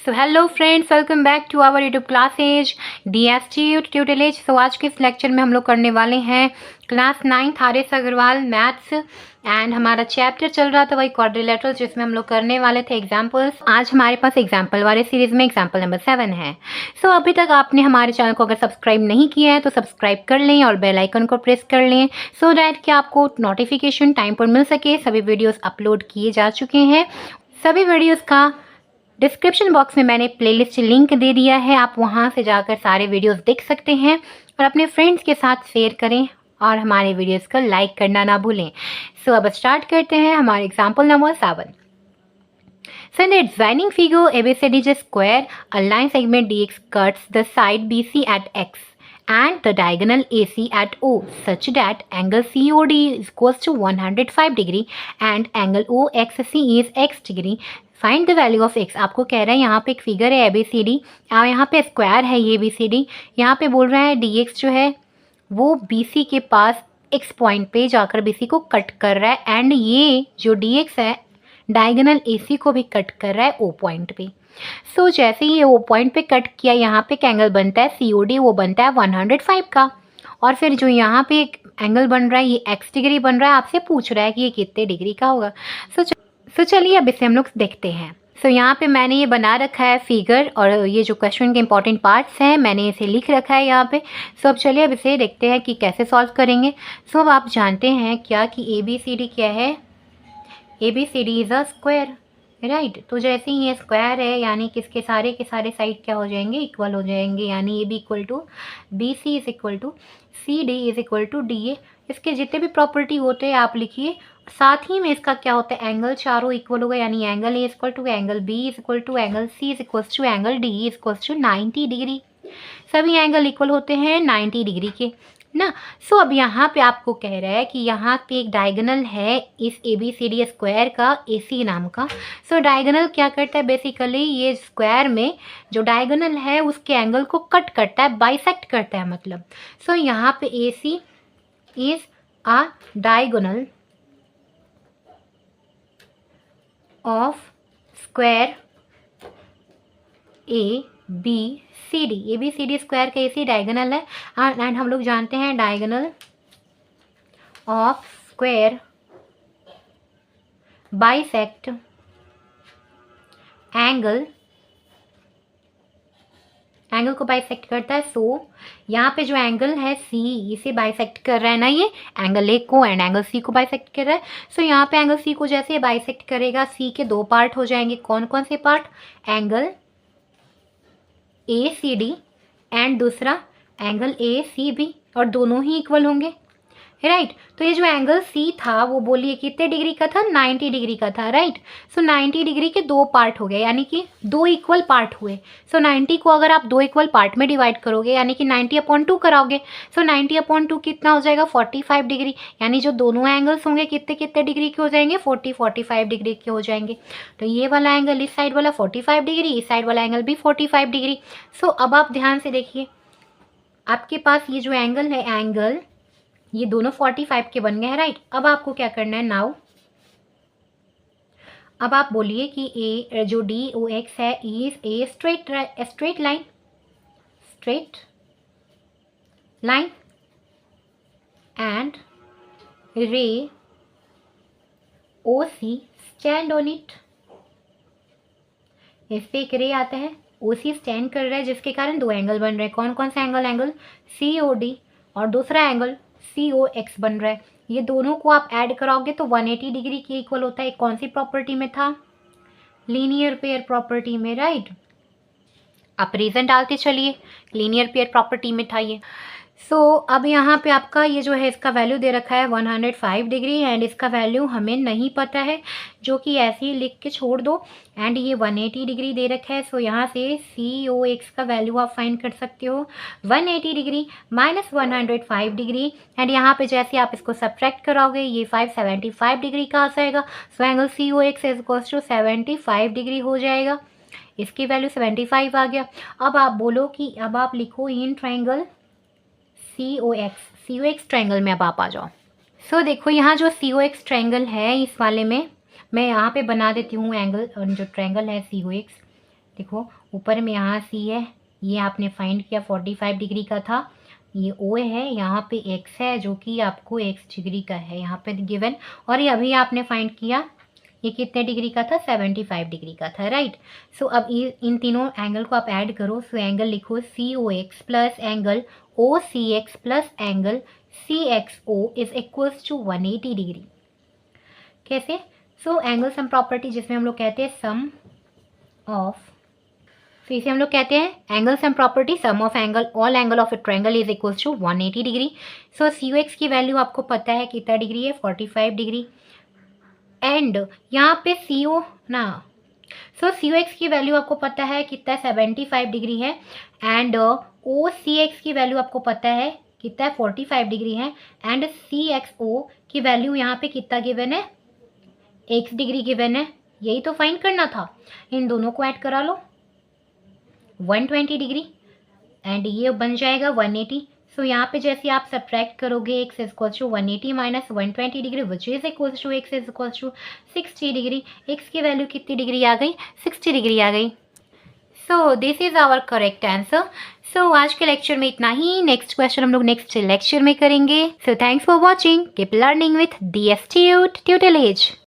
So hello friends, welcome back to our YouTube classes DST tutorial. So आज के इस lecture में हम लोग करने वाले हैं class 9 R S. Agrawal maths and हमारा चैप्टर चल रहा था वही क्वाड्रिलेटरल, जिसमें हम लोग करने वाले थे एग्जाम्पल्स। आज हमारे पास एग्जाम्पल वाले सीरीज में एग्जाम्पल नंबर 7 है। सो अभी तक आपने हमारे चैनल को अगर सब्सक्राइब नहीं किया है तो सब्सक्राइब कर लें और बेल आइकन को प्रेस कर लें सो डैट कि आपको नोटिफिकेशन टाइम पर मिल सके। सभी वीडियोज़ अपलोड किए जा चुके हैं। सभी वीडियोज़ का डिस्क्रिप्शन बॉक्स में मैंने प्लेलिस्ट लिंक दे दिया है, आप वहां से जाकर सारे वीडियोस देख सकते हैं और अपने फ्रेंड्स के साथ शेयर करें और हमारे वीडियोस को लाइक करना ना भूलें। सो अब स्टार्ट करते हैं हमारे example number 7। So in the designing figure, ABCD is a square. A line segment DX cuts the side BC at X and the diagonal AC at O such that angle COD is equals to 105 degree and angle OXC is X degree. Find the value of x. आपको कह रहा है यहाँ पे एक figure है ABCD और यहाँ पे स्क्वायर है ये ABCD। यहाँ पे बोल रहा है DX जो है वो BC के पास X पॉइंट पे जाकर BC को कट कर रहा है एंड ये जो DX है डायगोनल AC को भी कट कर रहा है O पॉइंट पे। सो जैसे ये O पॉइंट पे कट किया, यहाँ पे एक एंगल बनता है COD, वो बनता है 105 का। और फिर जो यहाँ पे एक एंगल बन रहा है ये X डिग्री बन रहा है, आपसे पूछ रहा है कि ये कितने डिग्री का होगा। सो चलिए अब इसे हम लोग देखते हैं। सो यहाँ पे मैंने ये बना रखा है फिगर और ये जो क्वेश्चन के इंपॉर्टेंट पार्ट्स हैं मैंने इसे लिख रखा है यहाँ पे। सो अब चलिए अब इसे देखते हैं कि कैसे सॉल्व करेंगे। सो अब आप जानते हैं क्या कि ABCD क्या है। ABCD is a square, right. तो जैसे ही ये स्क्वायर है यानी कि इसके सारे के सारे साइड क्या हो जाएंगे, इक्वल हो जाएंगे। यानी AB equal to BC is equal to CD is equal to DA। इसके जितने भी प्रॉपर्टी होते हैं आप लिखिए। साथ ही में इसका क्या होता है, एंगल चारों इक्वल होगा। यानी angle A is equal to angle B is equal to angle C is equal to angle D is equal to 90 degree. सभी एंगल इक्वल होते हैं 90 डिग्री के ना। सो अब यहाँ पे आपको कह रहा है कि यहाँ पे एक डायगोनल है इस ABCD स्क्वायर का AC नाम का। सो डायगोनल क्या करता है, बेसिकली ये स्क्वायर में जो डायगोनल है उसके एंगल को कट करता है, बाइसेक्ट करता है मतलब। सो यहाँ पे AC is a diagonal of square ABCD square का AC डायगोनल है एंड हम लोग जानते हैं diagonal of square bisect angle को बाइसेक्ट करता है। सो यहाँ पे जो एंगल है C इसे बाइसेक्ट कर रहा है ना, ये एंगल A को एंड एंगल C को बाइसेक्ट कर रहा है। सो यहाँ पे एंगल C को जैसे बाइसेक्ट करेगा C के दो पार्ट हो जाएंगे। कौन कौन से पार्ट, एंगल ACD एंड दूसरा एंगल ACB, और दोनों ही इक्वल होंगे, राइट। तो ये जो एंगल C था वो बोलिए कितने डिग्री का था, 90 डिग्री का था, राइट। सो 90 डिग्री के दो पार्ट हो गए यानी कि दो इक्वल पार्ट हुए। सो 90 को अगर आप दो इक्वल पार्ट में डिवाइड करोगे यानी कि 90/2 कराओगे। सो 90/2 कितना हो जाएगा, 45 डिग्री। यानी जो दोनों एंगल्स होंगे कितने कितने डिग्री के हो जाएंगे, 45 डिग्री के हो जाएंगे। तो ये वाला एंगल इस साइड वाला 45 डिग्री, इस साइड वाला एंगल भी 45 डिग्री। सो अब आप ध्यान से देखिए, आपके पास ये जो एंगल है, एंगल ये दोनों 45 के बन गए हैं, राइट। अब आपको क्या करना है नाउ, अब आप बोलिए कि ए जो DOX है is a straight line and रे OC स्टैंड ऑन इट। इस पे एक रे आता है, OC स्टैंड कर रहा है जिसके कारण दो एंगल बन रहे हैं। कौन कौन सा एंगल, एंगल COD और दूसरा एंगल COX बन रहा है। ये दोनों को आप ऐड कराओगे तो 180 डिग्री के इक्वल होता है। कौन सी प्रॉपर्टी में था, लीनियर पेयर प्रॉपर्टी में, राइट। आप रीजन डालते चलिए, लीनियर पेयर प्रॉपर्टी में था ये। सो अब यहाँ पे आपका ये जो है इसका वैल्यू दे रखा है 105 डिग्री एंड इसका वैल्यू हमें नहीं पता है, जो कि ऐसे ही लिख के छोड़ दो। एंड ये 180 डिग्री दे रखा है। सो यहाँ से COX का वैल्यू आप फाइंड कर सकते हो 180 डिग्री माइनस 105 डिग्री। एंड यहाँ पे जैसे आप इसको सब्ट्रैक्ट कराओगे ये 575 डिग्री का आ जाएगा। So angle COX is equals to 75 degree हो जाएगा। इसकी वैल्यू 75 आ गया। अब आप बोलो कि अब आप लिखो इन ट्राइंगल COX ट्रायंगल में अब आप आ जाओ। सो देखो यहाँ जो COX ट्रायंगल है इस वाले में मैं यहाँ पे बना देती हूँ एंगल, जो ट्रायंगल है COX देखो ऊपर में यहाँ सी है, ये आपने फाइंड किया 45 डिग्री का था, ये ओ है, यहाँ पे एक्स है जो कि आपको एक्स डिग्री का है यहाँ पे गिवन, और ये अभी आपने फाइंड किया ये कितने डिग्री का था, 75 डिग्री का था, राइट। सो अब इन तीनों एंगल को आप ऐड करो। सो एंगल लिखो C O X plus angle O C X plus angle C X O is equals to 180 degree. कैसे? सो एंगल सम प्रॉपर्टी, जिसमें हम लोग कहते हैं सम ऑफ, तो इसे हम लोग कहते हैं angle sum property, sum of angle all angle of a triangle is equals to 180 degree. So see x की वैल्यू आपको पता है कितना डिग्री है, 45 डिग्री, एंड यहाँ पे सी ओ ना, सो सी एक्स की वैल्यू आपको पता है कितना 75 डिग्री है, एंड ओ सी एक्स की वैल्यू आपको पता है कितना 45 डिग्री है, एंड सी एक्स ओ की वैल्यू यहाँ पे कितना गिवन है, एक्स डिग्री गिवन है। यही तो फाइंड करना था, इन दोनों को ऐड करा लो 120 डिग्री, एंड ये बन जाएगा 180। सो यहाँ पे जैसे आप सब्ट्रैक्ट करोगे x is equals to 180 minus 120 degree which is equals to x is equals to 60 degree. X की वैल्यू कितनी डिग्री आ गई, 60 डिग्री आ गई। So this is our correct answer. So आज के लेक्चर में इतना ही, नेक्स्ट क्वेश्चन हम लोग नेक्स्ट लेक्चर में करेंगे। So thanks for watching, keep learning with DSTU tutorial.